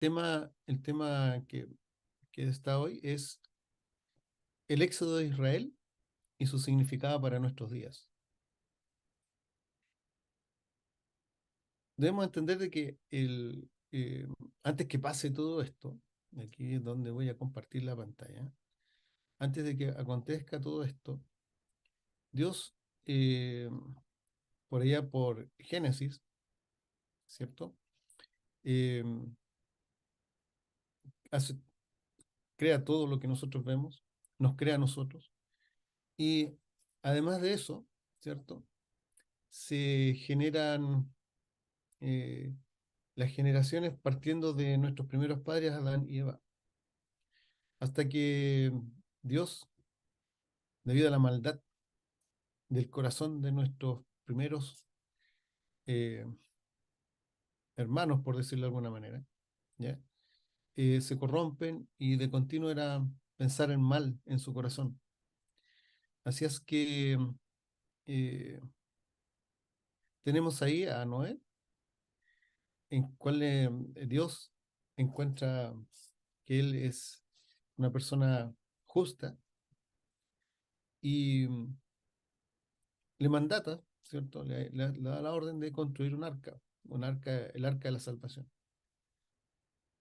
el tema que está hoy es el éxodo de Israel y su significado para nuestros días. Debemos entender de que antes que pase todo esto, aquí es donde voy a compartir la pantalla, antes de que acontezca todo esto, Dios, eh, por allá por Génesis, ¿cierto? Eh, hace- crea todo lo que nosotros vemos, nos crea a nosotros, y además de eso, ¿cierto? Se generan eh, las generaciones partiendo de nuestros primeros padres, Adán y Eva, hasta que Dios, debido a la maldad del corazón de nuestros primeros eh, hermanos, por decirlo de alguna manera, ¿ya? Se corrompen y de continuo era pensar en mal en su corazón. Así es que eh, tenemos ahí a Noé, en cual Dios encuentra que él es una persona justa y le mandata, ¿cierto? Le da la orden de construir un arca, el arca de la salvación,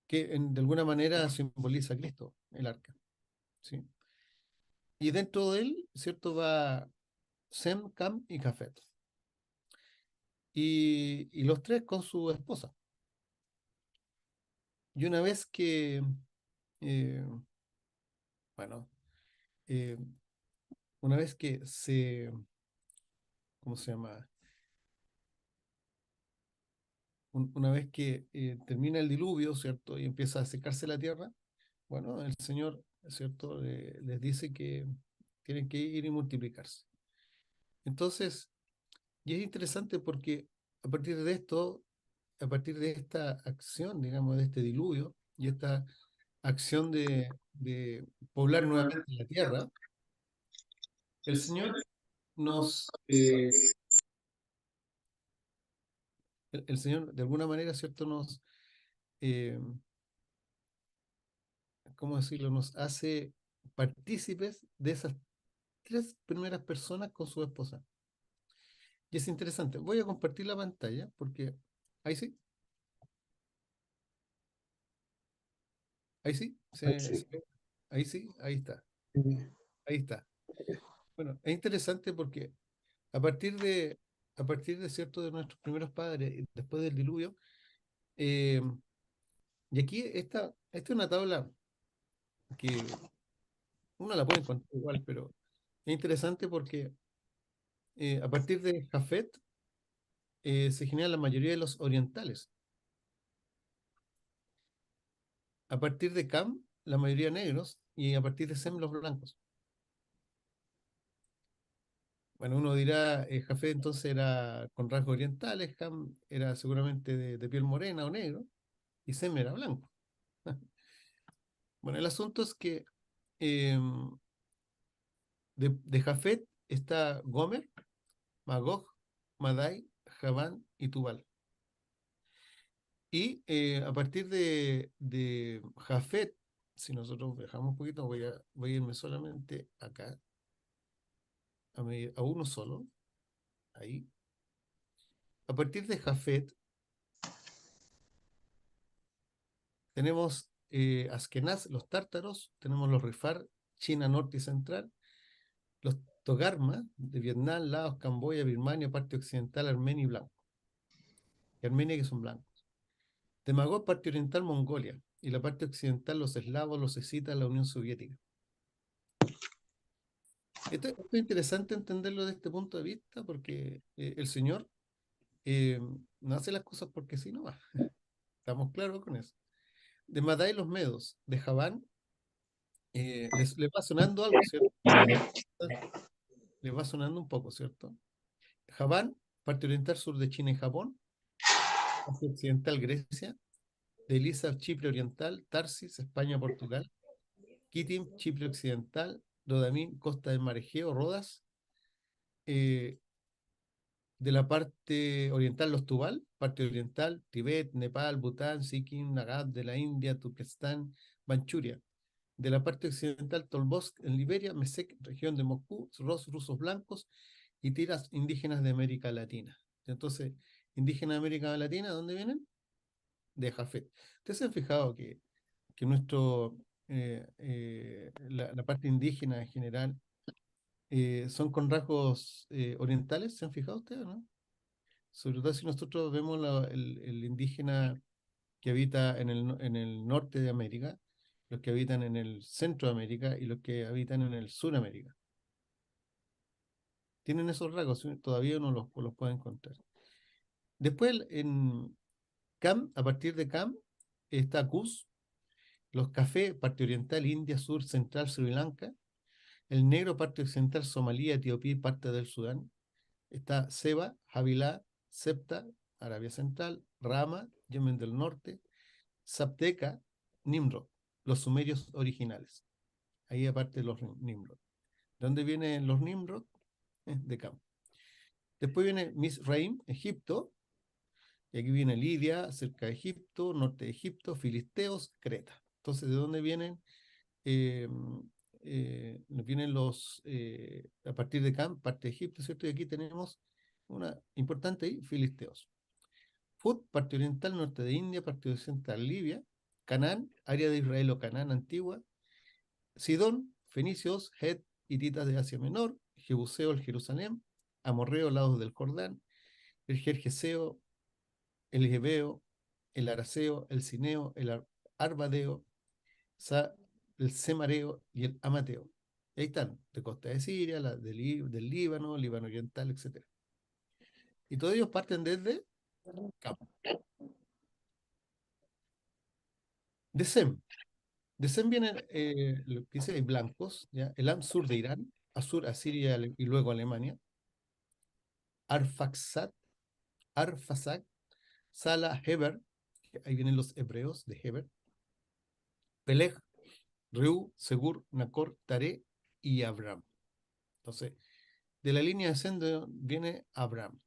que de alguna manera simboliza a Cristo, el arca, ¿sí? Y dentro de él, ¿cierto? Va Sem, Cam y Jafet. Y los tres con su esposa. Y una vez que, eh, bueno, eh, una vez que ¿cómo se llama? Una vez que termina el diluvio, ¿cierto? Y empieza a secarse la tierra, bueno, el Señor, ¿cierto? Les dice que tienen que ir y multiplicarse. Entonces, y es interesante porque a partir de esto, a partir de esta acción, digamos, de este diluvio y esta acción de poblar nuevamente la tierra, el Señor nos, el Señor de alguna manera, ¿cierto? Eh, ¿Cómo decirlo? Nos hace partícipes de esas tres primeras personas con su esposa. Y es interesante. Voy a compartir la pantalla porque ahí sí, ahí sí, ahí sí, ahí está, ahí está. Bueno, es interesante porque a partir de, a partir de cierto de nuestros primeros padres, y después del diluvio, eh, y aquí esta es una tabla que uno la puede encontrar igual, pero es interesante porque a partir de Jafet se genera la mayoría de los orientales. A partir de Cam, la mayoría negros, y a partir de Sem, los blancos. Bueno, uno dirá, Jafet entonces era con rasgos orientales, Cam era seguramente de piel morena o negro, y Sem era blanco. Bueno, el asunto es que eh, de Jafet está Gomer, Magog, Madai, Javán y Tubal. Y a partir de Jafet, si nosotros dejamos un poquito, voy a irme solamente acá, a uno solo, ahí. A partir de Jafet, tenemos Askenaz, los tártaros, tenemos los Rifar, China norte y central, los Togarma, de Vietnam, Laos, Camboya, Birmania, parte occidental, Armenia y blanco. Y Armenia que son blancos. De Magog, parte oriental, Mongolia. Y la parte occidental, los eslavos, los escitas, la Unión Soviética. Esto es interesante entenderlo desde este punto de vista porque el Señor eh, no hace las cosas porque sí, no va. Estamos claros con eso. De Madai los medos, de Javán, les va sonando algo, ¿cierto? Les va sonando un poco, ¿cierto? Javán, parte oriental sur de China y Japón, Asia occidental Grecia, de Elisa, Chipre oriental, Tarsis, España, Portugal, Kitim, Chipre occidental, Dodamín, costa del Mar Egeo, Rodas, eh, De la parte oriental, los Tubal, parte oriental, Tibet, Nepal, Bután, Sikkim, Nagat de la India, Turquestán, Manchuria. De la parte occidental, Tobolsk en Liberia, Mesec, región de Moscú, Ros, rusos blancos y tiras indígenas de América Latina. Entonces, indígenas de América Latina, ¿dónde vienen? De Jafet. ¿Ustedes se han fijado que la parte indígena en general son con rasgos orientales? ¿Se han fijado ustedes, no? Sobre todo si nosotros vemos el indígena que habita en el norte de América, los que habitan en el centro de América y los que habitan en el sur de América. Tienen esos rasgos, ¿sí? Todavía uno los puede encontrar. Después en Cam, a partir de Cam, está Cus, los café, parte oriental, India, sur, central, Sri Lanka, el negro, parte occidental, Somalia, Etiopía y parte del Sudán. Está Seba, Javilá, Septa, Arabia Central, Rama, Yemen del Norte, Zapteca, Nimrod, los sumerios originales. Ahí aparte los Nimrod. ¿De dónde vienen los Nimrod? De Cam. Después viene Misraim, Egipto, y aquí viene Lidia, cerca de Egipto, norte de Egipto, Filisteos, Creta. Entonces, ¿de dónde vienen? Eh, Vienen a partir de Cam, parte de Egipto, ¿cierto? Y aquí tenemos una importante ahí, Filisteos. Fut, parte oriental, norte de India, parte occidental, Libia, Canaán, área de Israel o Canaán antigua, Sidón, fenicios, Het, hititas de Asia Menor, Jebuseo, el Jerusalén, Amorreo, lados del Jordán, el Gergeseo, el Jebeo, el Araceo, el Cineo, el Arbadeo, el Semareo y el Amateo. Y ahí están, de costa de Siria, del Líbano, Líbano Oriental, etc. Y todos ellos parten desde Cam. De Sem. De Sem vienen lo que dice blancos, ¿ya? El Am sur de Irán, Asur, Asiria y luego Alemania, Arfaxad, Arfasad, Sala, Heber, ahí vienen los hebreos de Heber, Peleg, Reu, Segur, Nacor, Tare y Abraham. Entonces, de la línea de Sendo viene Abraham.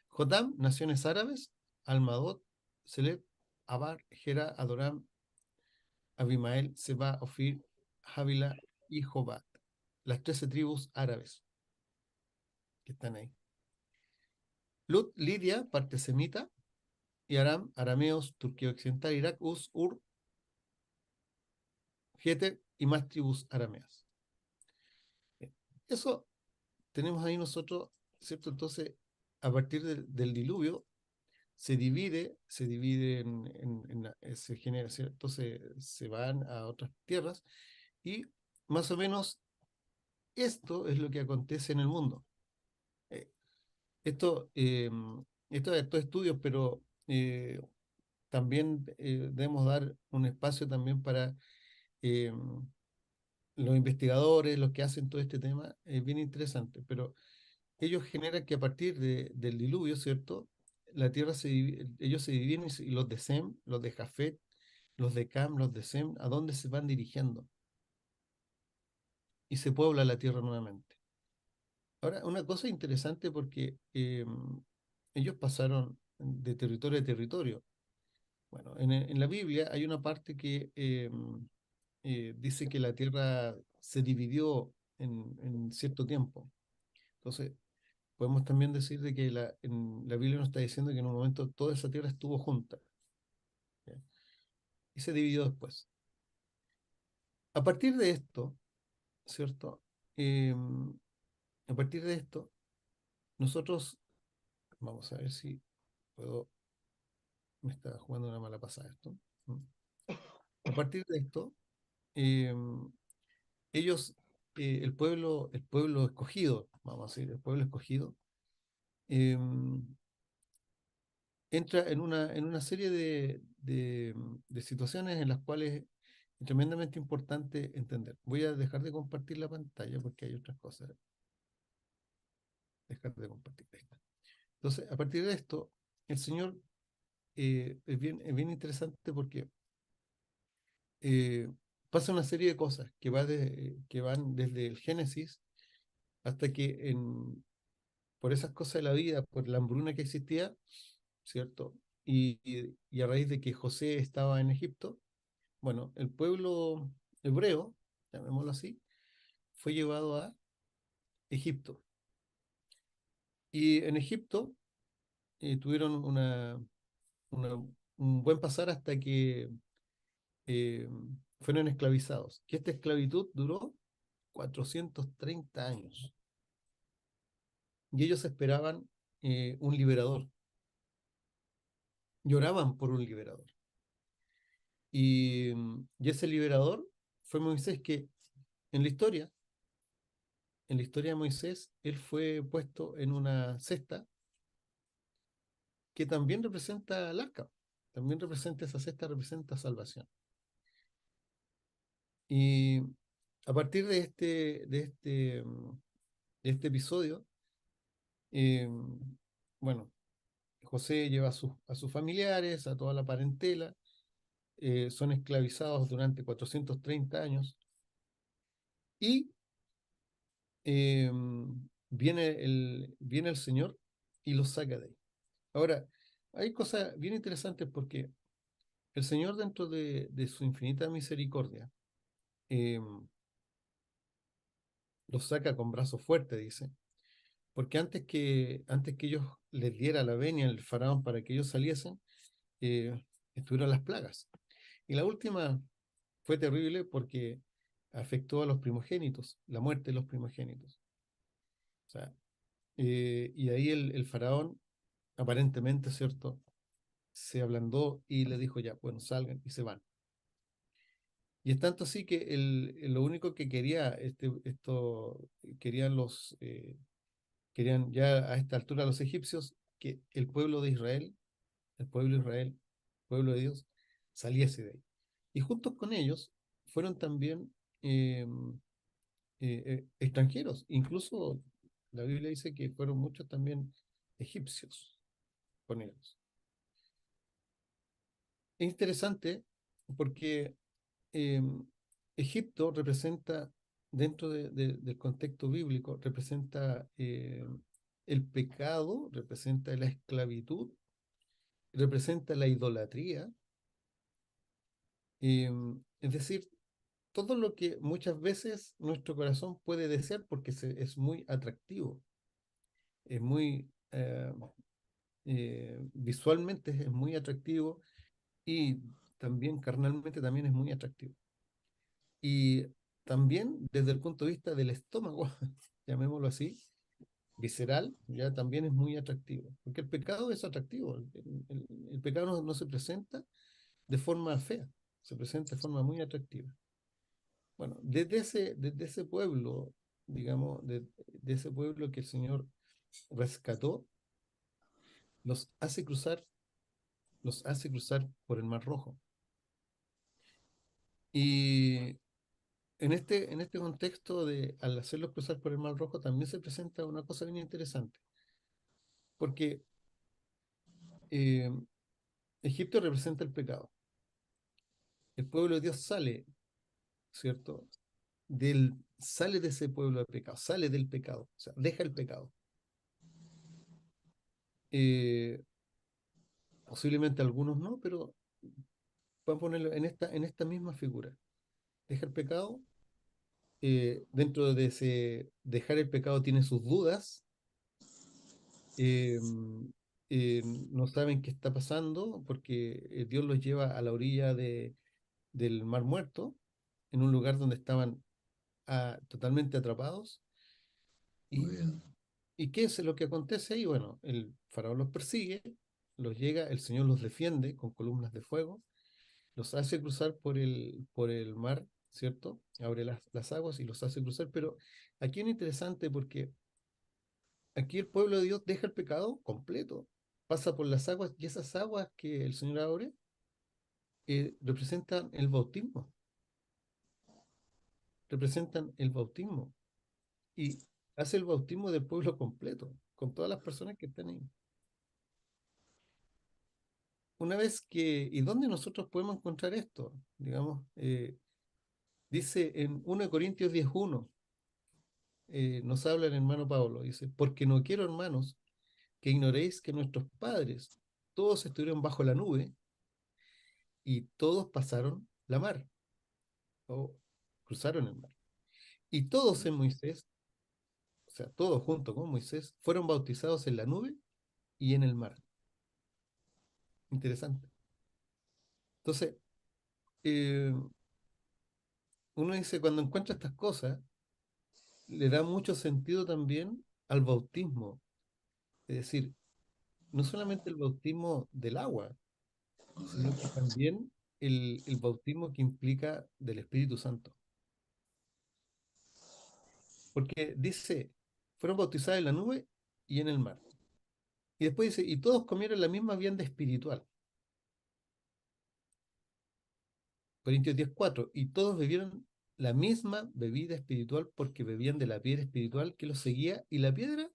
Jotam, naciones árabes, Almadot, Selep, Abar, Gera, Adoram, Abimael, Seba, Ofir, Javila y Jobat. Las 13 tribus árabes que están ahí. Lut, Lidia, parte semita, y Aram, arameos, Turquía Occidental, Irak, Ur, Geter y más tribus arameas. Eso tenemos ahí nosotros, ¿cierto? Entonces, a partir del diluvio, se divide se genera, ¿cierto? Entonces se van a otras tierras y más o menos esto es lo que acontece en el mundo. Eh, esto, estos estudios, pero también debemos dar un espacio también para eh, los investigadores, los que hacen todo este tema, es bien interesante, pero ellos generan que a partir del diluvio, ¿cierto? Ellos se dividen y los de Sem, los de Jafet, los de Cam, los de Sem, ¿a dónde se van dirigiendo? Y se puebla la tierra nuevamente. Ahora, una cosa interesante porque ellos pasaron de territorio a territorio. Bueno, en la Biblia hay una parte que dice que la tierra se dividió en cierto tiempo. Entonces, podemos también decir de que en la Biblia nos está diciendo que en un momento toda esa tierra estuvo junta, ¿ya? Y se dividió después. A partir de esto, ¿cierto? A partir de esto, nosotros, vamos a ver si puedo, me está jugando una mala pasada esto. ¿Mm? A partir de esto, eh, ellos, el pueblo escogido, vamos a decir, el pueblo escogido, eh, entra en una serie de situaciones en las cuales es tremendamente importante entender. Voy a dejar de compartir la pantalla porque hay otras cosas. Dejar de compartir esta. Entonces, a partir de esto, el Señor es bien interesante porque eh, pasa una serie de cosas que van desde el Génesis hasta que por esas cosas de la vida, por la hambruna que existía, ¿cierto? Y a raíz de que José estaba en Egipto, bueno, el pueblo hebreo, llamémoslo así, fue llevado a Egipto. Y en Egipto tuvieron una- un buen pasar hasta que eh, fueron esclavizados. Que esta esclavitud duró 430 años. Y ellos esperaban un liberador, lloraban por un liberador. Y ese liberador fue Moisés, que en la historia, en la historia de Moisés, él fue puesto en una cesta que también representa el arca, también representa esa cesta, representa salvación. Y a partir de este episodio, eh, bueno, José lleva a sus familiares, a toda la parentela, son esclavizados durante 430 años y eh, viene el Señor y los saca de ahí. Ahora, hay cosas bien interesantes porque el Señor, dentro de su infinita misericordia, eh, los saca con brazo fuerte, dice, porque antes que ellos les diera la venia el faraón para que ellos saliesen, estuvieron las plagas. Y la última fue terrible porque afectó a los primogénitos, la muerte de los primogénitos. O sea, y ahí el faraón, aparentemente, ¿cierto? Se ablandó y le dijo ya, bueno, salgan y se van. Y es tanto así que lo único que quería querían querían ya a esta altura los egipcios que el pueblo de Israel, el pueblo de Israel, el pueblo de Dios, saliese de ahí. Y juntos con ellos fueron también eh, extranjeros, incluso la Biblia dice que fueron muchos también egipcios con ellos. Es interesante porque eh, Egipto representa, dentro del contexto bíblico, representa el pecado, representa la esclavitud, representa la idolatría, eh, es decir, todo lo que muchas veces nuestro corazón puede desear porque es muy atractivo, es muy, visualmente es muy atractivo y también carnalmente también es muy atractivo. Y también desde el punto de vista del estómago, llamémoslo así, visceral, ya también es muy atractivo, porque el pecado es atractivo, el pecado no se presenta de forma fea, se presenta de forma muy atractiva. Bueno, desde ese pueblo, digamos, de ese pueblo que el Señor rescató, los hace cruzar, los hace cruzar por el Mar Rojo. Y en este contexto de al hacerlos cruzar por el Mar Rojo también se presenta una cosa bien interesante, porque eh, Egipto representa el pecado. El pueblo de Dios sale, ¿cierto? Sale de ese pueblo de pecado, sale del pecado, o sea, deja el pecado. Eh, Posiblemente algunos no, pero vamos a ponerlo en esta misma figura. Deja el pecado, dentro de ese dejar el pecado tiene sus dudas, eh, no saben qué está pasando porque Dios los lleva a la orilla del Mar Muerto, en un lugar donde estaban totalmente atrapados. Muy ¿Y, bien. ¿Y qué es lo que acontece ahí? Bueno, el faraón los persigue, los llega, el Señor los defiende con columnas de fuego, los hace cruzar por el mar, ¿cierto? Abre las aguas y los hace cruzar, pero aquí es interesante porque aquí el pueblo de Dios deja el pecado completo, pasa por las aguas y esas aguas que el Señor abre representan el bautismo, representan el bautismo y hace el bautismo del pueblo completo, con todas las personas que están ahí. Una vez que, ¿y dónde nosotros podemos encontrar esto? Digamos, dice en 1 Corintios 10:1, nos habla el hermano Pablo, dice, porque no quiero, hermanos, que ignoréis que nuestros padres todos estuvieron bajo la nube y todos pasaron la mar, o cruzaron el mar. Y todos en Moisés, o sea, todos junto con Moisés, fueron bautizados en la nube y en el mar. Interesante. Entonces, eh, uno dice, cuando encuentra estas cosas, le da mucho sentido también al bautismo. Es decir, no solamente el bautismo del agua, sino que también el bautismo que implica del Espíritu Santo. Porque dice, fueron bautizados en la nube y en el mar. Y después dice, y todos comieron la misma vianda espiritual. Corintios 10:4, y todos bebieron la misma bebida espiritual porque bebían de la piedra espiritual que los seguía, y la piedra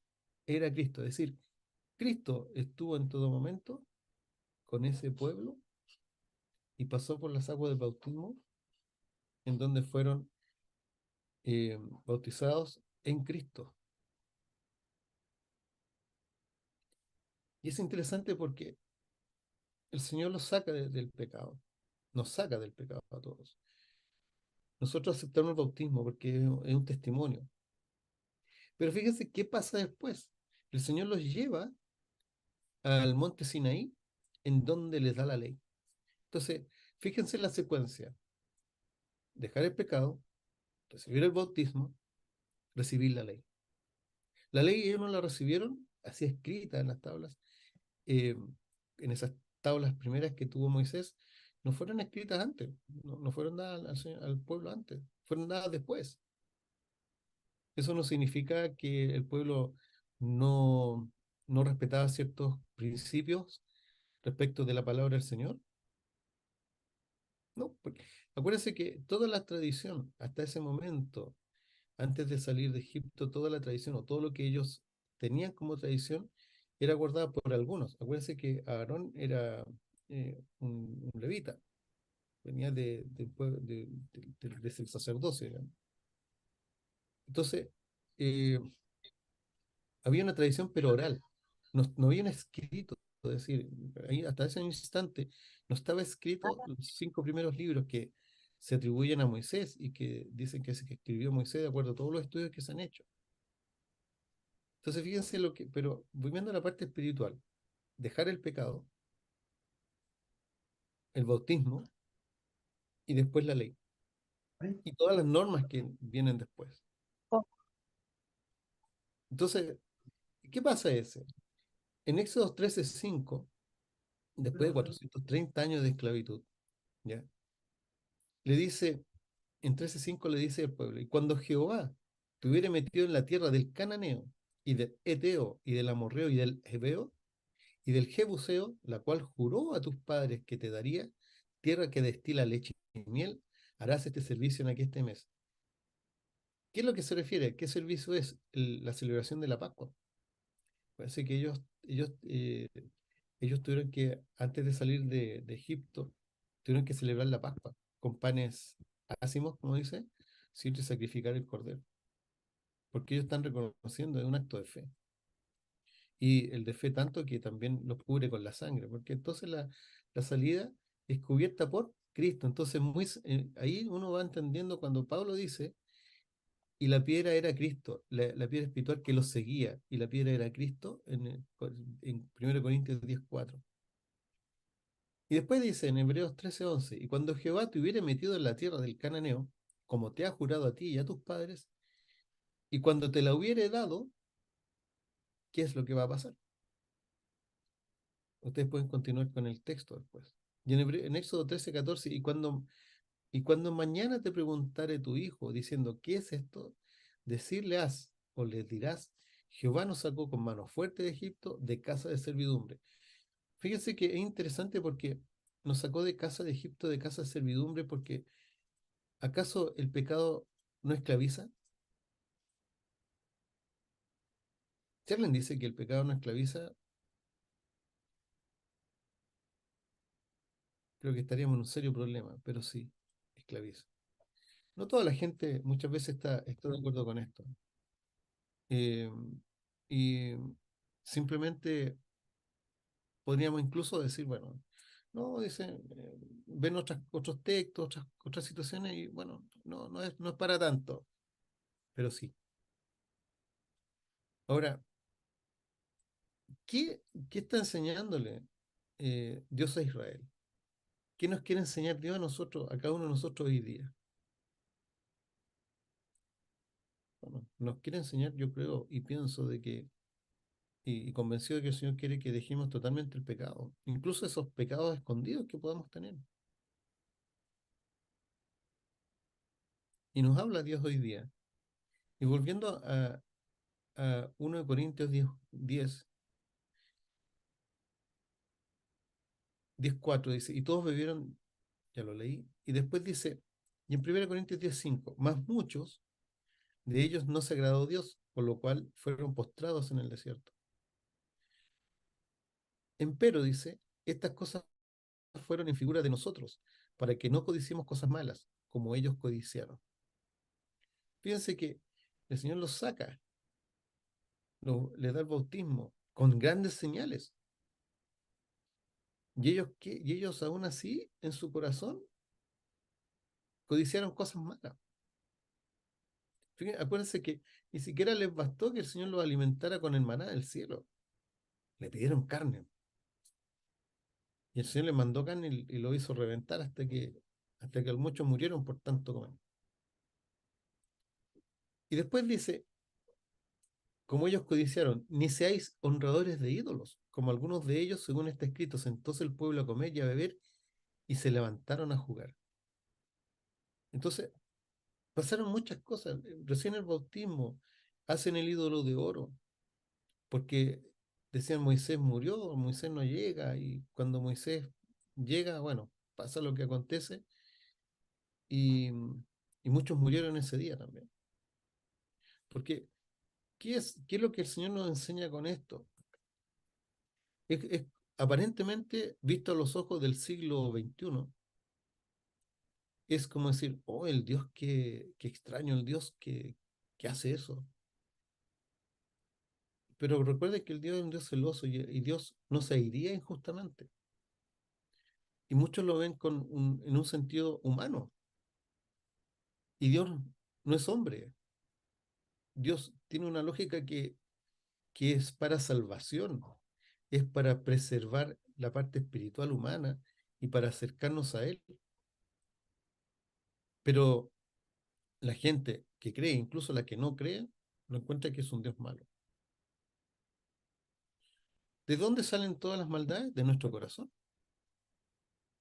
era Cristo. Es decir, Cristo estuvo en todo momento con ese pueblo y pasó por las aguas del bautismo, en donde fueron eh, bautizados en Cristo. Y es interesante porque el Señor los saca del pecado, nos saca del pecado a todos. Nosotros aceptamos el bautismo porque es un testimonio. Pero fíjense qué pasa después. El Señor los lleva al monte Sinaí, en donde les da la ley. Entonces, fíjense la secuencia: dejar el pecado, recibir el bautismo, recibir la ley. La ley ellos no la recibieron así escrita en las tablas, eh, en esas tablas primeras que tuvo Moisés, no fueron escritas antes, no fueron dadas al pueblo antes, fueron dadas después. Eso no significa que el pueblo no, no respetaba ciertos principios respecto de la palabra del Señor. No, porque acuérdense que toda la tradición, hasta ese momento, antes de salir de Egipto, toda la tradición o todo lo que ellos tenían como tradición era guardada por algunos. Acuérdense que Aarón era un levita, venía del sacerdocio, digamos. Entonces, eh, había una tradición, pero oral. No había un escrito. Es decir, ahí, hasta ese instante no estaba escrito los 5 primeros libros que se atribuyen a Moisés y que dicen que es el que escribió Moisés de acuerdo a todos los estudios que se han hecho. Entonces, fíjense lo que, pero voy viendo la parte espiritual, dejar el pecado, el bautismo y después la ley y todas las normas que vienen después. Entonces, ¿qué pasa ese? En Éxodo 13:5, después de 430 años de esclavitud, ¿ya? Le dice, en 13:5 le dice al pueblo, y cuando Jehová te hubiere metido en la tierra del Cananeo, y del Eteo, y del Amorreo, y del Heveo, y del Jebuseo, la cual juró a tus padres que te daría, tierra que destila leche y miel, harás este servicio en aquí este mes. ¿Qué es lo que se refiere? ¿Qué servicio es? La celebración de la Pascua. Parece que ellos tuvieron que, antes de salir de Egipto, tuvieron que celebrar la Pascua con panes ácimos, como dice, siempre sacrificar el cordero, porque ellos están reconociendo, es un acto de fe. Y el de fe tanto que también los cubre con la sangre, porque entonces la salida es cubierta por Cristo. Entonces, ahí uno va entendiendo cuando Pablo dice, y la piedra era Cristo, la piedra espiritual que los seguía, y la piedra era Cristo en 1 Corintios 10:4. Y después dice en Hebreos 13:11, y cuando Jehová te hubiere metido en la tierra del Cananeo, como te ha jurado a ti y a tus padres, y cuando te la hubiere dado, ¿qué es lo que va a pasar? Ustedes pueden continuar con el texto después. Y en Éxodo 13:14, y cuando mañana te preguntare tu hijo, diciendo, ¿qué es esto? Decirle has, o le dirás, Jehová nos sacó con mano fuerte de Egipto, de casa de servidumbre. Fíjense que es interesante porque nos sacó de casa de Egipto, de casa de servidumbre, porque ¿acaso el pecado no esclaviza? Si alguien dice que el pecado no esclaviza, creo que estaríamos en un serio problema, pero sí, esclaviza. No toda la gente muchas veces está de acuerdo con esto. Eh, y simplemente podríamos incluso decir, bueno, no, dice, ven otros textos, otras situaciones y bueno, no es para tanto, pero sí. Ahora, ¿qué, qué está enseñándole Dios a Israel? ¿Qué nos quiere enseñar Dios a nosotros, a cada uno de nosotros hoy día? Bueno, nos quiere enseñar, yo creo y pienso de que, y convencido de que el Señor quiere que dejemos totalmente el pecado, incluso esos pecados escondidos que podamos tener. Y nos habla Dios hoy día. Y volviendo a 1 de Corintios 10:4 dice, y todos bebieron, ya lo leí, y después dice, y en 1 Corintios 10:5, más muchos de ellos no se agradó Dios, por lo cual fueron postrados en el desierto. Empero dice, estas cosas fueron en figura de nosotros, para que no codiciemos cosas malas, como ellos codiciaron. Fíjense que el Señor los saca, les da el bautismo con grandes señales. Y ellos aún así, en su corazón, codiciaron cosas malas. Fíjense, acuérdense que ni siquiera les bastó que el Señor los alimentara con el maná del cielo. Le pidieron carne. Y el Señor les mandó carne y lo hizo reventar hasta que muchos murieron por tanto comer. Y después dice, como ellos codiciaron, ni seáis honradores de ídolos, como algunos de ellos, según está escrito, sentóse el pueblo a comer y a beber y se levantaron a jugar. Entonces, pasaron muchas cosas. Recién el bautismo, hacen el ídolo de oro, porque decían Moisés murió, Moisés no llega, y cuando Moisés llega, bueno, pasa lo que acontece, y, y muchos murieron ese día también. Porque, ¿qué es lo que el Señor nos enseña con esto? Es aparentemente, visto a los ojos del siglo XXI, es como decir, oh, el Dios que extraño, el Dios que hace eso. Pero recuerde que el Dios es un Dios celoso y Dios no se iría injustamente. Y muchos lo ven en un sentido humano. Y Dios no es hombre. Dios tiene una lógica que es para salvación, es para preservar la parte espiritual humana y para acercarnos a Él. Pero la gente que cree, incluso la que no cree, lo encuentra que es un Dios malo. ¿De dónde salen todas las maldades? De nuestro corazón.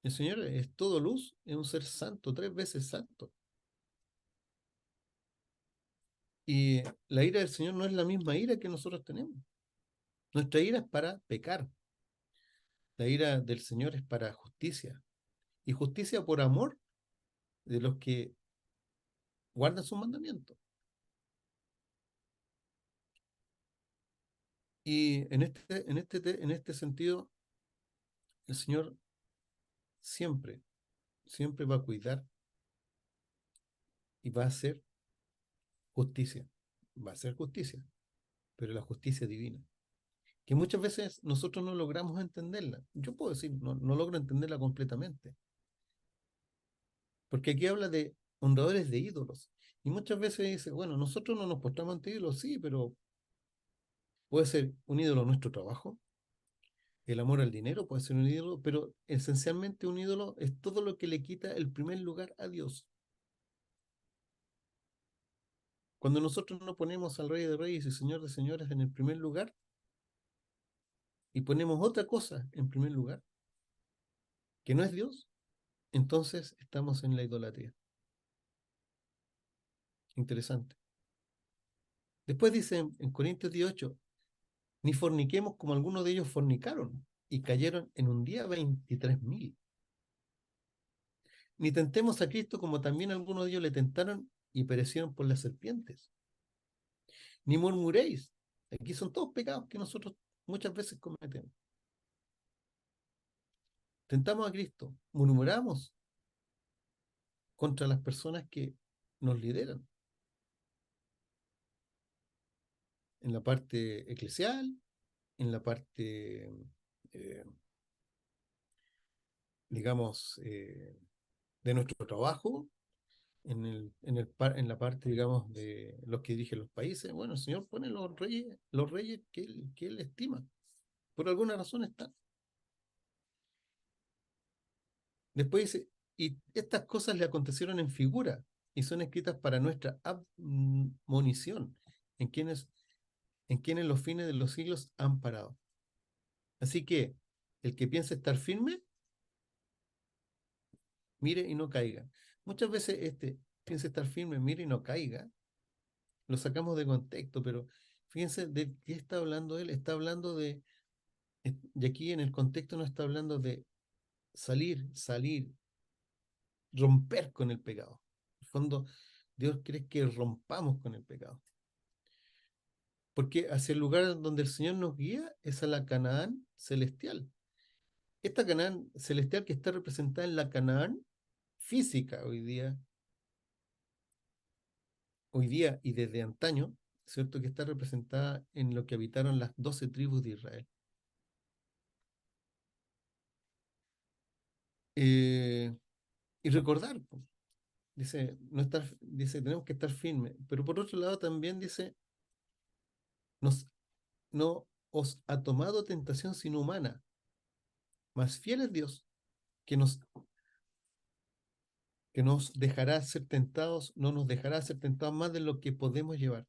El Señor es todo luz, es un ser santo, 3 veces santo. Y la ira del Señor no es la misma ira que nosotros tenemos. Nuestra ira es para pecar. La ira del Señor es para justicia. Y justicia por amor de los que guardan sus mandamientos. Y en este sentido, el Señor siempre, siempre va a cuidar y va a hacer justicia. Va a hacer justicia, pero la justicia divina. Que muchas veces nosotros no logramos entenderla. Yo puedo decir, no logro entenderla completamente. Porque aquí habla de honradores de ídolos. Y muchas veces dice, bueno, nosotros no nos postramos ante ídolos, sí, pero puede ser un ídolo nuestro trabajo, el amor al dinero puede ser un ídolo, pero esencialmente un ídolo es todo lo que le quita el primer lugar a Dios. Cuando nosotros no ponemos al Rey de Reyes y Señor de Señores en el primer lugar y ponemos otra cosa en primer lugar, que no es Dios, entonces estamos en la idolatría. Interesante. Después dice en Corintios 18, ni forniquemos como algunos de ellos fornicaron y cayeron en un día 23.000. Ni tentemos a Cristo como también algunos de ellos le tentaron y perecieron por las serpientes. Ni murmuréis. Aquí son todos pecados que nosotros muchas veces cometemos. Tentamos a Cristo, murmuramos contra las personas que nos lideran. en la parte eclesial, en la parte, eh, digamos, de nuestro trabajo, en la parte, digamos, de los que dirigen los países. Bueno, el Señor pone los reyes que él estima. Por alguna razón están. Después dice, y estas cosas le acontecieron en figura y son escritas para nuestra admonición, en quienes, en quienes los fines de los siglos han parado. Así que el que piense estar firme, mire y no caiga. Muchas veces este piense estar firme, mire y no caiga, lo sacamos de contexto, pero fíjense de qué está hablando él. Está hablando de, y aquí en el contexto no está hablando de salir, romper con el pecado. En el fondo, Dios quiere que rompamos con el pecado. Porque hacia el lugar donde el Señor nos guía es a la Canaán celestial. Esta Canaán celestial que está representada en la Canaán física hoy día y desde antaño, ¿cierto? Que está representada en lo que habitaron las 12 tribus de Israel. Eh, y recordar, pues, dice, no estar, dice, tenemos que estar firmes, pero por otro lado también dice, nos, no os ha tomado tentación sino humana, más fiel es Dios, que nos, que nos dejará ser tentados, no nos dejará ser tentados más de lo que podemos llevar.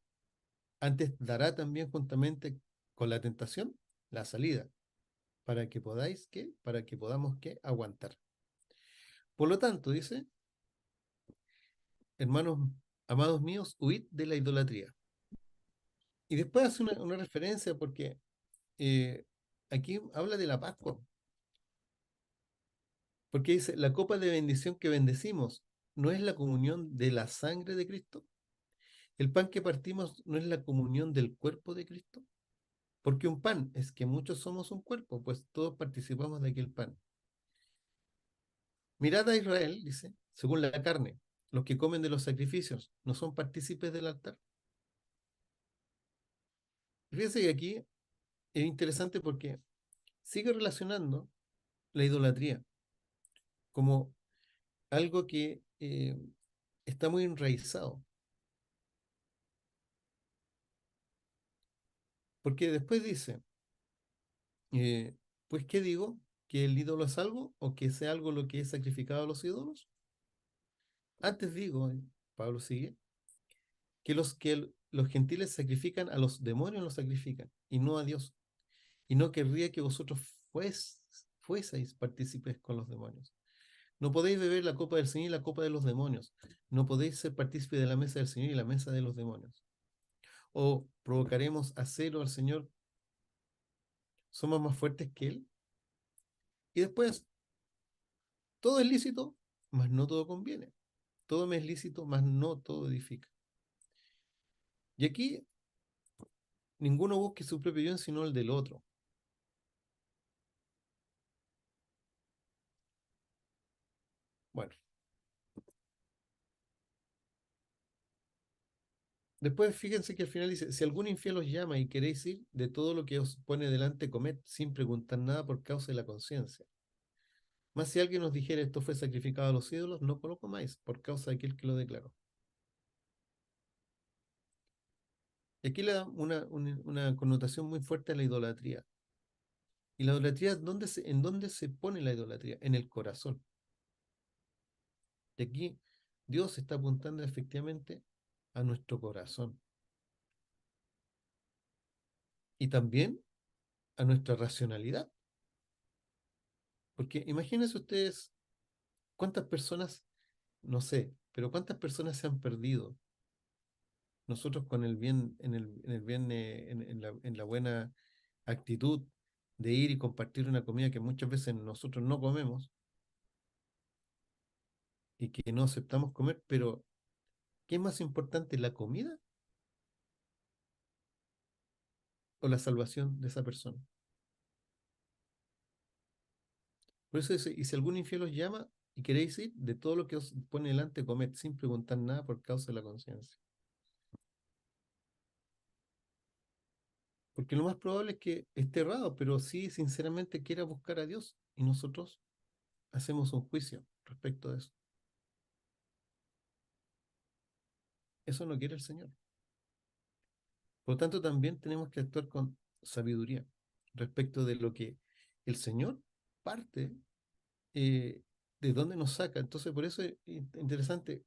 Antes dará también juntamente con la tentación la salida, para que podáis, ¿qué? Para que podamos, ¿qué? Aguantar. Por lo tanto, dice, hermanos, amados míos, huid de la idolatría. Y después hace una referencia porque eh, aquí habla de la Pascua, porque dice, la copa de bendición que bendecimos no es la comunión de la sangre de Cristo. El pan que partimos no es la comunión del cuerpo de Cristo. Porque un pan es que muchos somos un cuerpo, pues todos participamos de aquel pan. Mirad a Israel, dice, según la carne, los que comen de los sacrificios no son partícipes del altar. Fíjense que aquí es interesante porque sigue relacionando la idolatría como algo que está muy enraizado. Porque después dice, eh, pues, ¿qué digo? ¿Que el ídolo es algo o que sea algo lo que es sacrificado a los ídolos? Antes digo, Pablo sigue, que los gentiles sacrifican a los demonios, los sacrifican y no a Dios. Y no querría que vosotros fueseis partícipes con los demonios. No podéis beber la copa del Señor y la copa de los demonios. No podéis ser partícipes de la mesa del Señor y la mesa de los demonios. O provocaremos a celo al Señor, somos más fuertes que Él. Y después, todo es lícito, mas no todo conviene. Todo me es lícito, mas no todo edifica. Y aquí ninguno busque su propio bien, sino el del otro. Bueno, después fíjense que al final dice, si algún infiel os llama y queréis ir, de todo lo que os pone delante comed, sin preguntar nada por causa de la conciencia. Mas si alguien os dijere esto fue sacrificado a los ídolos, no lo comáis, por causa de aquel que lo declaró. Y aquí le da una connotación muy fuerte a la idolatría. ¿Y la idolatría, en dónde se pone la idolatría? En el corazón. Y aquí Dios está apuntando efectivamente a nuestro corazón. Y también a nuestra racionalidad. Porque imagínense ustedes cuántas personas, no sé, pero cuántas personas se han perdido. Nosotros con el bien, en el bien, en la buena actitud de ir y compartir una comida que muchas veces nosotros no comemos y que no aceptamos comer, pero ¿qué es más importante, la comida o la salvación de esa persona? Por eso dice, y si algún infiel os llama y queréis ir, de todo lo que os pone delante, comed sin preguntar nada por causa de la conciencia. Porque lo más probable es que esté errado, pero sí sinceramente quiera buscar a Dios y nosotros hacemos un juicio respecto a eso. Eso no quiere el Señor. Por lo tanto, también tenemos que actuar con sabiduría respecto de lo que el Señor parte, de dónde nos saca. Entonces, por eso es interesante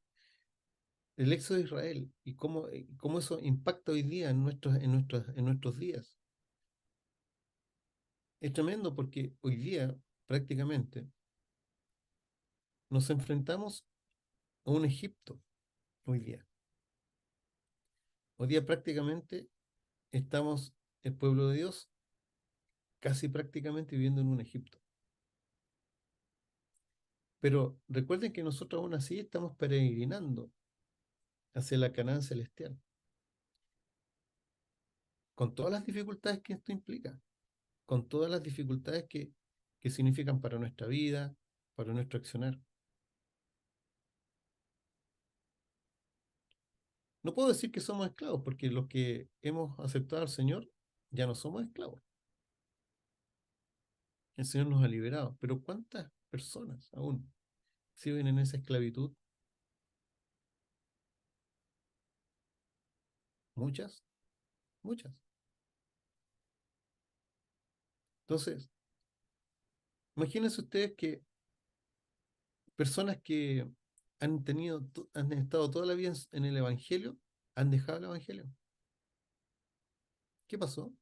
el éxodo de Israel y cómo eso impacta hoy día en nuestros días. Es tremendo porque hoy día prácticamente nos enfrentamos a un Egipto hoy día. Hoy día prácticamente estamos, el pueblo de Dios, casi prácticamente viviendo en un Egipto. Pero recuerden que nosotros aún así estamos peregrinando hacia la Canaán celestial, con todas las dificultades que esto implica, con todas las dificultades que significan para nuestra vida, para nuestro accionar. No puedo decir que somos esclavos, porque los que hemos aceptado al Señor ya no somos esclavos. El Señor nos ha liberado. Pero ¿cuántas personas aún siguen en esa esclavitud? Muchas, muchas. Entonces, imagínense ustedes que personas que han estado toda la vida en el Evangelio, han dejado el Evangelio. ¿Qué pasó?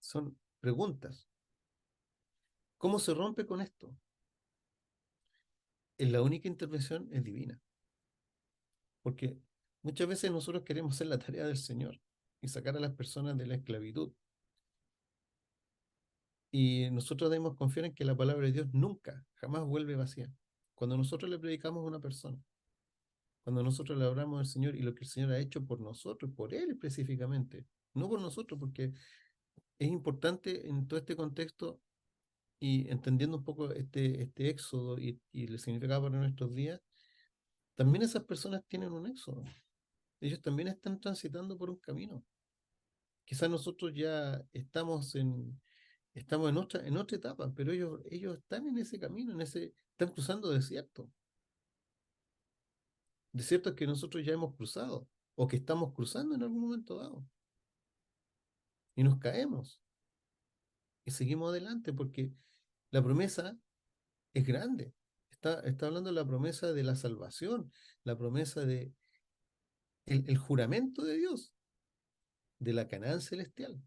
Son preguntas. ¿Cómo se rompe con esto? La única intervención es divina, porque muchas veces nosotros queremos hacer la tarea del Señor y sacar a las personas de la esclavitud. Y nosotros debemos confiar en que la palabra de Dios nunca, jamás vuelve vacía. Cuando nosotros le predicamos a una persona, cuando nosotros le hablamos al Señor y lo que el Señor ha hecho por nosotros, por Él específicamente, no por nosotros, porque es importante en todo este contexto y entendiendo un poco este éxodo y el significado para nuestros días, también esas personas tienen un éxodo. Ellos también están transitando por un camino. Quizás nosotros ya estamos en otra etapa, pero ellos están en ese camino, están cruzando desiertos, desiertos que nosotros ya hemos cruzado o que estamos cruzando en algún momento dado. Y nos caemos y seguimos adelante porque la promesa es grande. Está hablando de la promesa de la salvación, la promesa de el juramento de Dios, de la Canaán celestial.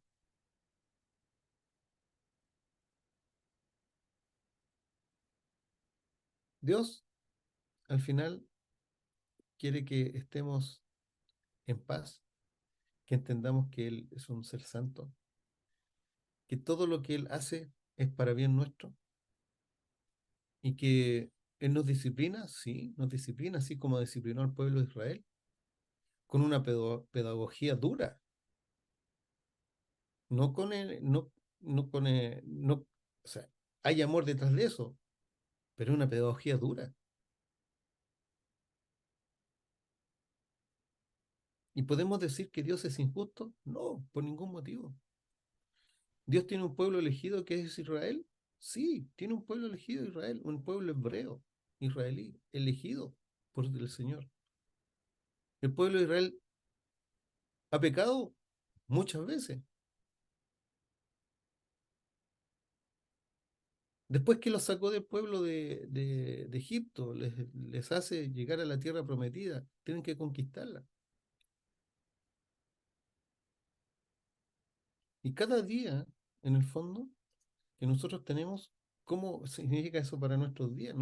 Dios, al final, quiere que estemos en paz, que entendamos que Él es un ser santo, que todo lo que Él hace es para bien nuestro y que Él nos disciplina, sí, nos disciplina, así como disciplinó al pueblo de Israel, con una pedagogía dura, no con el, no, no con el, no, o sea, hay amor detrás de eso, pero es una pedagogía dura. ¿Y podemos decir que Dios es injusto? No, por ningún motivo. ¿Dios tiene un pueblo elegido que es Israel? Sí, tiene un pueblo elegido Israel, un pueblo hebreo, israelí, elegido por el Señor. El pueblo de Israel ha pecado muchas veces. Después que los sacó del pueblo de Egipto, les hace llegar a la tierra prometida, tienen que conquistarla. Y cada día, en el fondo, que nosotros tenemos, ¿cómo significa eso para nuestros días?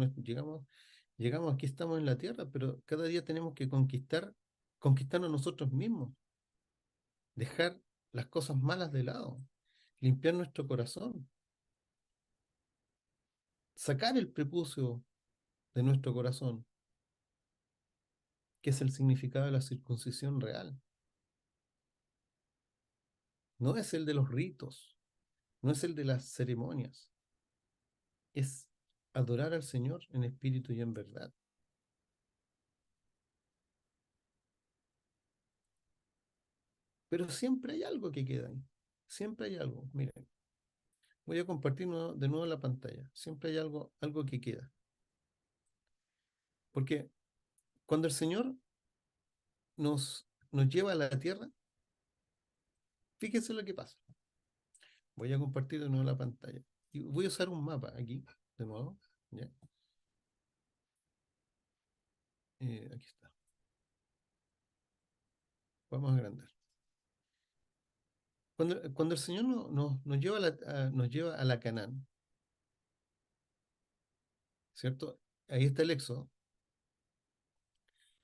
Llegamos, aquí estamos en la tierra, pero cada día tenemos que conquistarnos nosotros mismos, dejar las cosas malas de lado, limpiar nuestro corazón, sacar el prepucio de nuestro corazón, que es el significado de la circuncisión real. No es el de los ritos, no es el de las ceremonias, es adorar al Señor en espíritu y en verdad. Pero siempre hay algo que queda ahí. Siempre hay algo. Miren, voy a compartir de nuevo la pantalla. Siempre hay algo, algo que queda. Porque cuando el Señor nos lleva a la tierra, fíjense lo que pasa. Voy a compartir de nuevo la pantalla. Y voy a usar un mapa aquí, de nuevo. ¿Ya? Aquí está. Vamos a agrandar. Cuando el Señor nos lleva nos lleva a la Canaán, ¿cierto? Ahí está el Éxodo.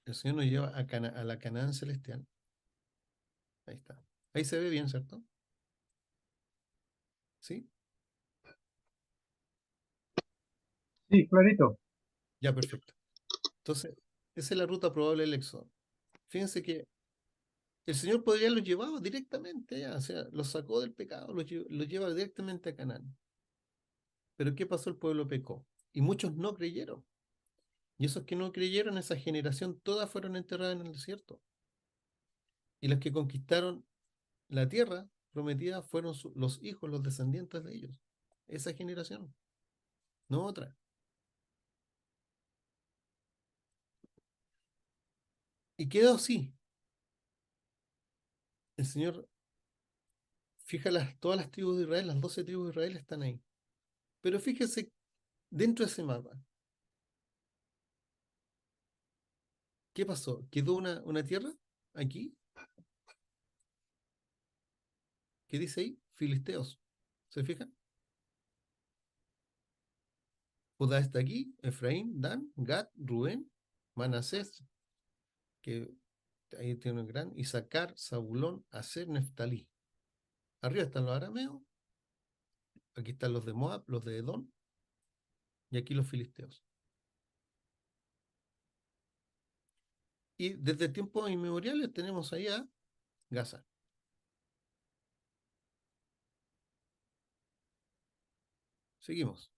El Señor nos lleva a la Canaán celestial. Ahí está. Ahí se ve bien, ¿cierto? ¿Sí? Sí, clarito. Ya, perfecto. Entonces, esa es la ruta probable del Éxodo. Fíjense que el Señor podría haberlos llevado directamente allá, o sea, los sacó del pecado, los lleva directamente a Canaán. Pero ¿qué pasó? El pueblo pecó. Y muchos no creyeron. Y esos que no creyeron, esa generación, todas fueron enterradas en el desierto. Y los que conquistaron la tierra prometida fueron los hijos, los descendientes de ellos. Esa generación, no otra. Y quedó así. El Señor fija todas las tribus de Israel, las 12 tribus de Israel están ahí. Pero fíjese, dentro de ese mapa, ¿qué pasó? Quedó una tierra aquí, que dice ahí, Filisteos. ¿Se fijan? Judá está aquí, Efraín, Dan, Gad, Rubén, Manasés, que ahí tiene un gran, Isaacar, Zabulón, Aser, Neftalí. Arriba están los arameos, aquí están los de Moab, los de Edom, y aquí los filisteos. Y desde tiempos inmemoriales tenemos ahí a Gaza. Seguimos.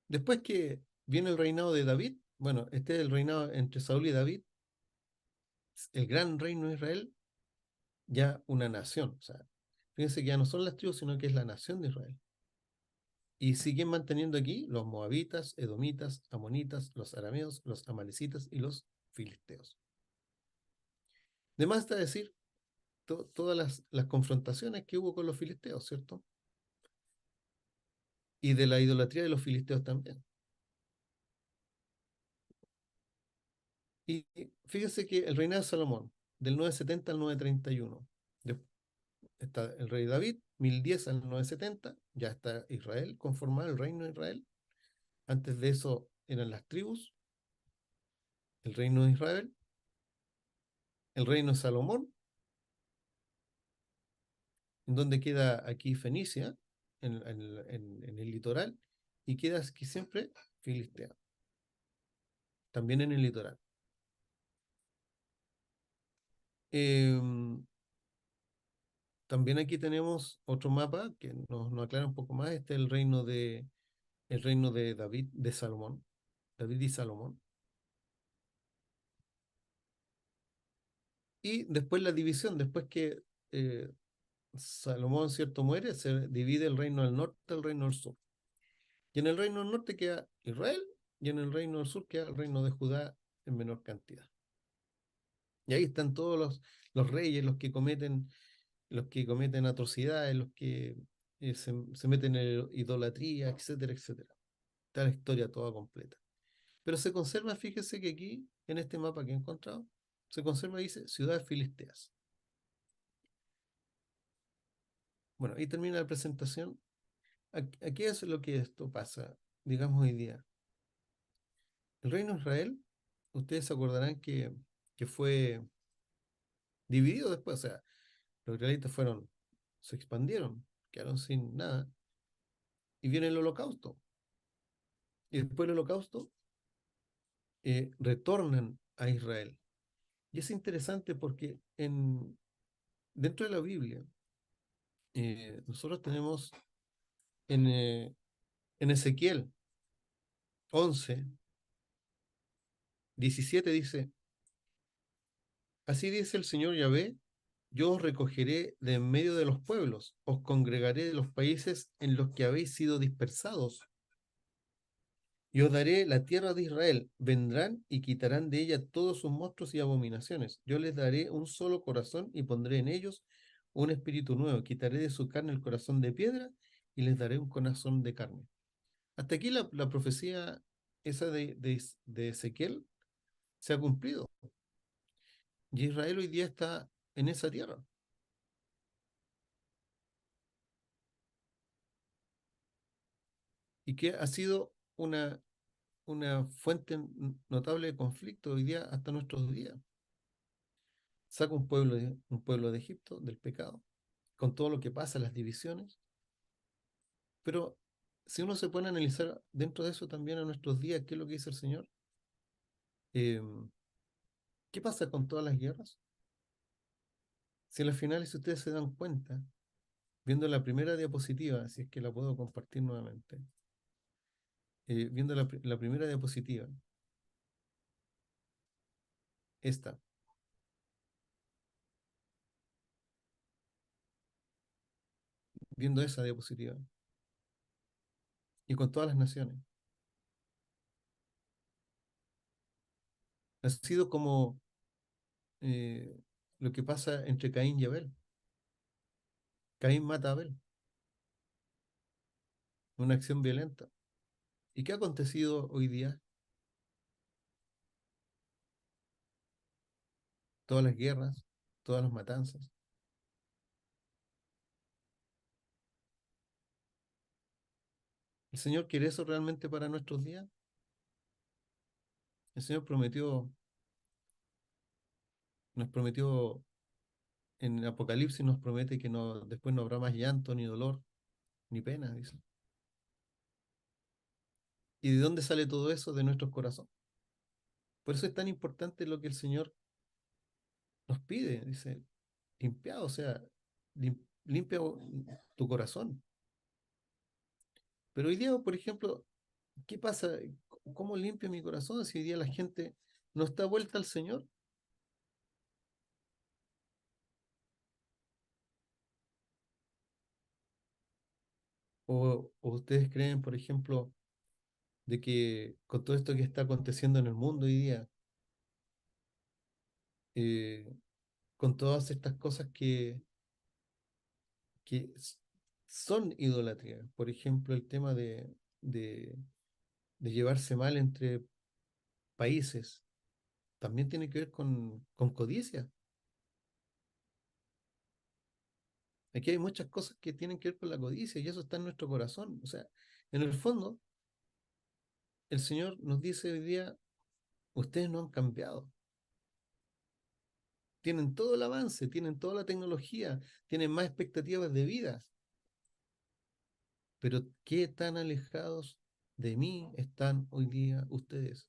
Después que viene el reinado de David, bueno, este es el reinado entre Saúl y David, el gran reino de Israel, ya una nación. O sea, fíjense que ya no son las tribus, sino que es la nación de Israel. Y siguen manteniendo aquí los moabitas, edomitas, amonitas, los arameos, los amalecitas y los filisteos. Además está decir todas las confrontaciones que hubo con los filisteos, ¿cierto? Y de la idolatría de los filisteos también. Y fíjense que el reinado de Salomón, del 970 al 931, está el rey David, 1010 al 970, ya está Israel conformado, el reino de Israel. Antes de eso eran las tribus, el reino de Israel, el reino de Salomón, en donde queda aquí Fenicia, en el litoral, y queda aquí siempre Filistea, también en el litoral. Em, También aquí tenemos otro mapa que nos aclara un poco más. Este es el reino de David, de Salomón, David y Salomón. Y después la división, después que eh, Salomón, cierto, muere, se divide el reino del norte del reino del sur. Y en el reino del norte queda Israel, y en el reino del sur queda el reino de Judá en menor cantidad. Y ahí están todos los reyes, los que cometen atrocidades, los que se meten en idolatría, etcétera, etcétera. Está la historia toda completa. Pero se conserva, fíjese que aquí, en este mapa que he encontrado, se conserva, dice, ciudades filisteas. Bueno, ahí termina la presentación. Aquí es lo que esto pasa, digamos, hoy día. El reino de Israel, ustedes se acordarán que fue dividido después, o sea, los israelitas se expandieron, quedaron sin nada, y viene el holocausto. Y después del holocausto, retornan a Israel. Y es interesante porque dentro de la Biblia, nosotros tenemos en, eh, en Ezequiel 11:17 dice, así dice el Señor Yahvé, Yo os recogeré de en medio de los pueblos, os congregaré de los países en los que habéis sido dispersados, y os daré la tierra de Israel. Vendrán y quitarán de ella todos sus monstruos y abominaciones. Yo les daré un solo corazón y pondré en ellos un espíritu nuevo. Quitaré de su carne el corazón de piedra y les daré un corazón de carne. Hasta aquí la profecía esa de Ezequiel se ha cumplido. Y Israel hoy día está en esa tierra. Y que ha sido una fuente notable de conflicto hoy día hasta nuestros días. Saca un pueblo de Egipto del pecado, con todo lo que pasa, las divisiones, pero si uno se pone a analizar dentro de eso también a nuestros días, ¿qué es lo que dice el Señor? Eh, ¿Qué pasa con todas las guerras? Si al final, si ustedes se dan cuenta, viendo la primera diapositiva, si es que la puedo compartir nuevamente, viendo la primera diapositiva, esta, viendo esa diapositiva, y con todas las naciones, ha sido como eh, lo que pasa entre Caín y Abel. Caín mata a Abel, una acción violenta. ¿Y qué ha acontecido hoy día? Todas las guerras, todas las matanzas. ¿El Señor quiere eso realmente para nuestros días? El Señor nos prometió en Apocalipsis, nos promete que no, después no habrá más llanto, ni dolor, ni pena, dice. ¿Y de dónde sale todo eso? De nuestros corazones. Por eso es tan importante lo que el Señor nos pide, dice, limpiado, o sea, limpia tu corazón. Pero hoy día, por ejemplo, ¿qué pasa? ¿Cómo limpio mi corazón si hoy día la gente no está vuelta al Señor? ¿O ustedes creen, por ejemplo, de que con todo esto que está aconteciendo en el mundo hoy día, eh, con todas estas cosas que son idolatría, por ejemplo, el tema de, de llevarse mal entre países, también tiene que ver con codicia. Aquí hay muchas cosas que tienen que ver con la codicia y eso está en nuestro corazón. O sea, en el fondo, el Señor nos dice hoy día, ustedes no han cambiado. Tienen todo el avance, tienen toda la tecnología, tienen más expectativas de vida, pero qué tan alejados de mí están hoy día ustedes.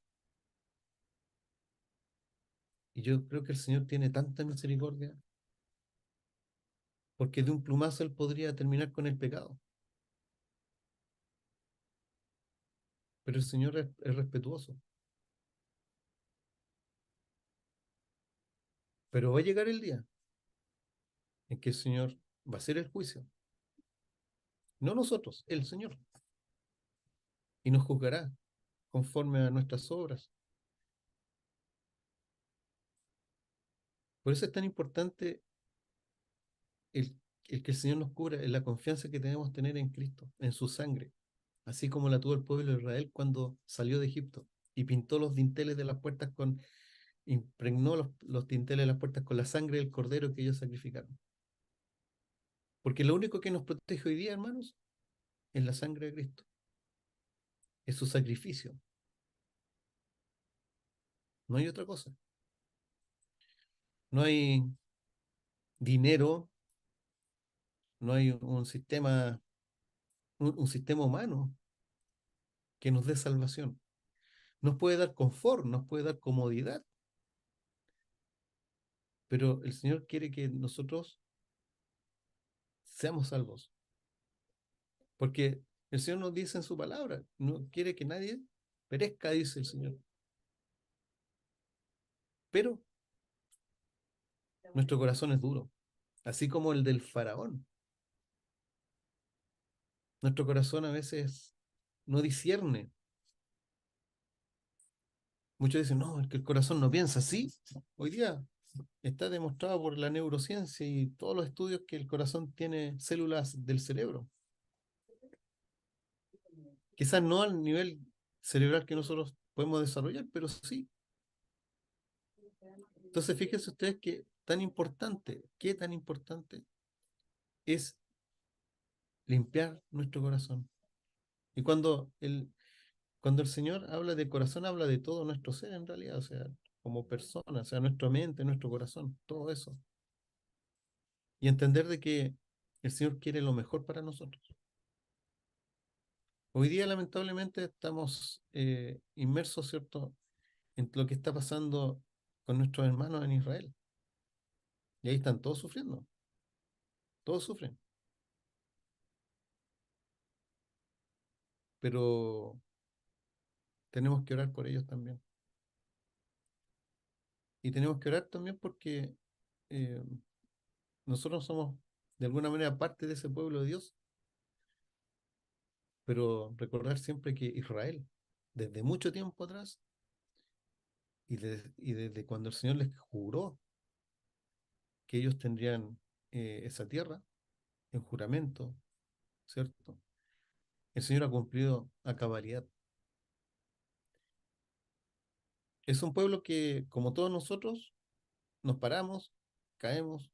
Y yo creo que el Señor tiene tanta misericordia, porque de un plumazo Él podría terminar con el pecado, pero el Señor es respetuoso. Pero va a llegar el día en que el Señor va a hacer el juicio, no nosotros, el Señor, y nos juzgará conforme a nuestras obras. Por eso es tan importante el, el que el Señor nos cubra, en la confianza que debemos tener en Cristo, en su sangre, así como la tuvo el pueblo de Israel cuando salió de Egipto y pintó los dinteles de las puertas impregnó los dinteles de las puertas con la sangre del cordero que ellos sacrificaron. Porque lo único que nos protege hoy día, hermanos, es la sangre de Cristo, es su sacrificio, no hay otra cosa. No hay dinero, no hay un sistema humano que nos dé salvación. Nos puede dar confort, nos puede dar comodidad, pero el Señor quiere que nosotros seamos salvos, porque el Señor nos dice en su palabra, no quiere que nadie perezca, dice el Señor, pero nuestro corazón es duro. así como el del faraón. Nuestro corazón a veces no discierne. Muchos dicen, no, es que el corazón no piensa. Sí, hoy día está demostrado por la neurociencia y todos los estudios que el corazón tiene células del cerebro. Quizás no al nivel cerebral que nosotros podemos desarrollar, pero sí. Entonces, fíjense ustedes que tan importante, qué tan importante es limpiar nuestro corazón. Y cuando el Señor habla de corazón, habla de todo nuestro ser en realidad, o sea, como persona, o sea, nuestra mente, nuestro corazón, todo eso. Y entender de que el Señor quiere lo mejor para nosotros. Hoy día, lamentablemente, estamos inmersos, ¿cierto?, en lo que está pasando con nuestros hermanos en Israel. Y ahí están todos sufriendo, todos sufren. Pero tenemos que orar por ellos también. Y tenemos que orar también porque eh, nosotros somos de alguna manera parte de ese pueblo de Dios, pero recordar siempre que Israel, desde mucho tiempo atrás, y desde cuando el Señor les juró que ellos tendrían esa tierra en juramento, ¿cierto? El Señor ha cumplido a cabalidad. Es un pueblo que, como todos nosotros, nos paramos, caemos,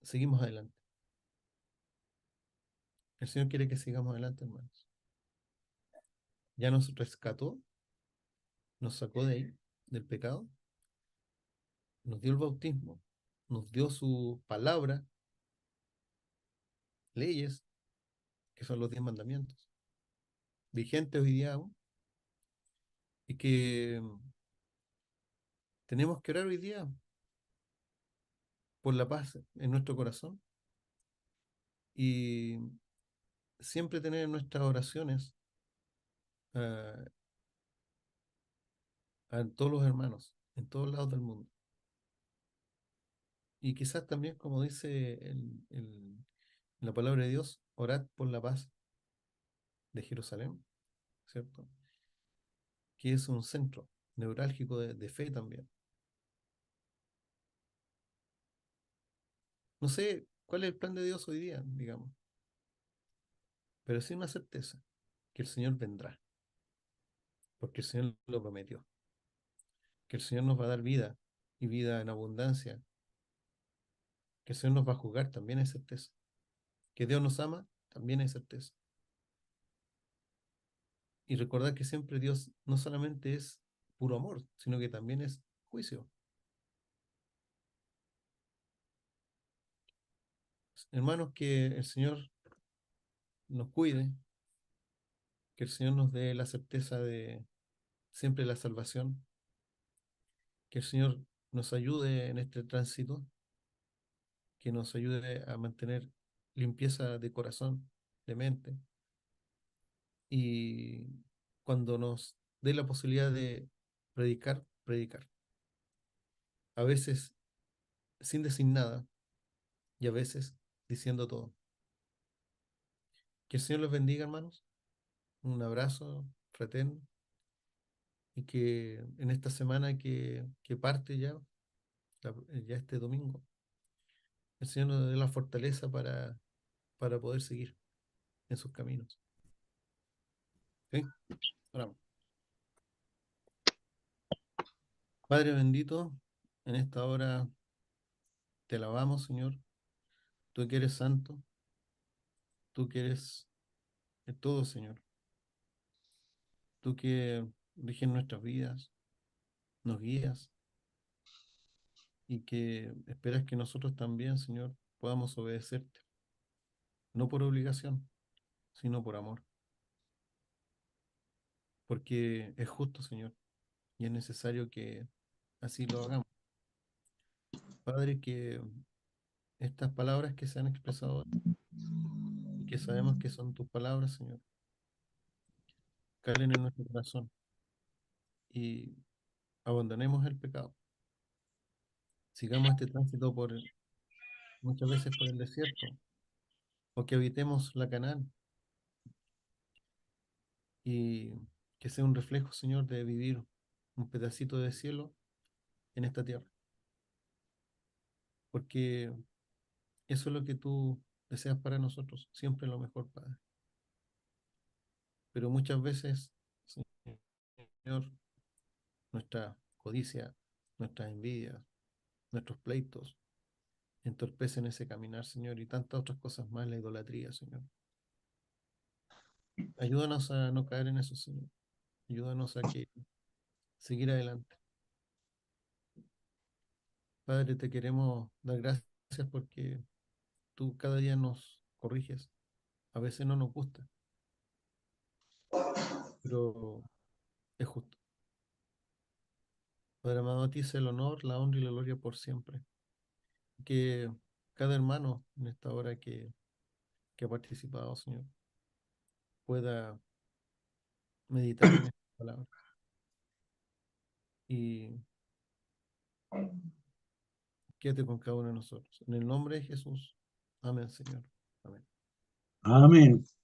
seguimos adelante. El Señor quiere que sigamos adelante, hermanos. Ya nos rescató, nos sacó de ahí, del pecado, nos dio el bautismo, nos dio su palabra, leyes, que son los 10 mandamientos, vigentes hoy día aún, y que tenemos que orar hoy día por la paz en nuestro corazón y siempre tener en nuestras oraciones a, a todos los hermanos, en todos lados del mundo. Y quizás también, como dice la palabra de Dios, orad por la paz de Jerusalén, ¿cierto? Que es un centro neurálgico de fe también. No sé cuál es el plan de Dios hoy día, digamos, pero sí una certeza, que el Señor vendrá, porque el Señor lo prometió, que el Señor nos va a dar vida y vida en abundancia, que el Señor nos va a juzgar, también hay certeza, que Dios nos ama, también hay certeza. Y recordar que siempre Dios no solamente es puro amor, sino que también es juicio. Hermanos, que el Señor nos cuide, que el Señor nos dé la certeza de siempre la salvación, que el Señor nos ayude en este tránsito, que nos ayude a mantener limpieza de corazón, de mente, y cuando nos dé la posibilidad de predicar, predicar. A veces sin decir nada y a veces diciendo todo. Que el Señor los bendiga, hermanos. Un abrazo fraterno y que en esta semana que parte ya, ya este domingo, el Señor nos dé la fortaleza para poder seguir en sus caminos. ¿Sí? Oramos. Padre bendito, en esta hora te alabamos, Señor. Tú que eres santo, tú que eres de todo, Señor. Tú que riges nuestras vidas, nos guías y que esperas que nosotros también, Señor, podamos obedecerte, no por obligación, sino por amor, porque es justo, Señor, y es necesario que así lo hagamos. Padre, que estas palabras que se han expresado y que sabemos que son tus palabras, Señor, calen en nuestro corazón y abandonemos el pecado. Sigamos este tránsito muchas veces por el desierto, o que habitemos la Canaán, y que sea un reflejo, Señor, de vivir un pedacito de cielo en esta tierra, porque eso es lo que tú deseas para nosotros, siempre lo mejor, Padre. Pero muchas veces, Señor, nuestra codicia, nuestras envidias, nuestros pleitos entorpecen ese caminar, Señor, y tantas otras cosas más, la idolatría, Señor. Ayúdanos a no caer en eso, Señor. Ayúdanos a que seguir adelante. Padre, te queremos dar gracias porque tú cada día nos corriges. A veces no nos gusta, pero es justo. Padre amado, a ti sea el honor, la honra y la gloria por siempre. Que cada hermano en esta hora que ha participado, Señor, pueda meditar en esta palabra y quédate con cada uno de nosotros. En el nombre de Jesús. Amén, Señor. Amén. Amén.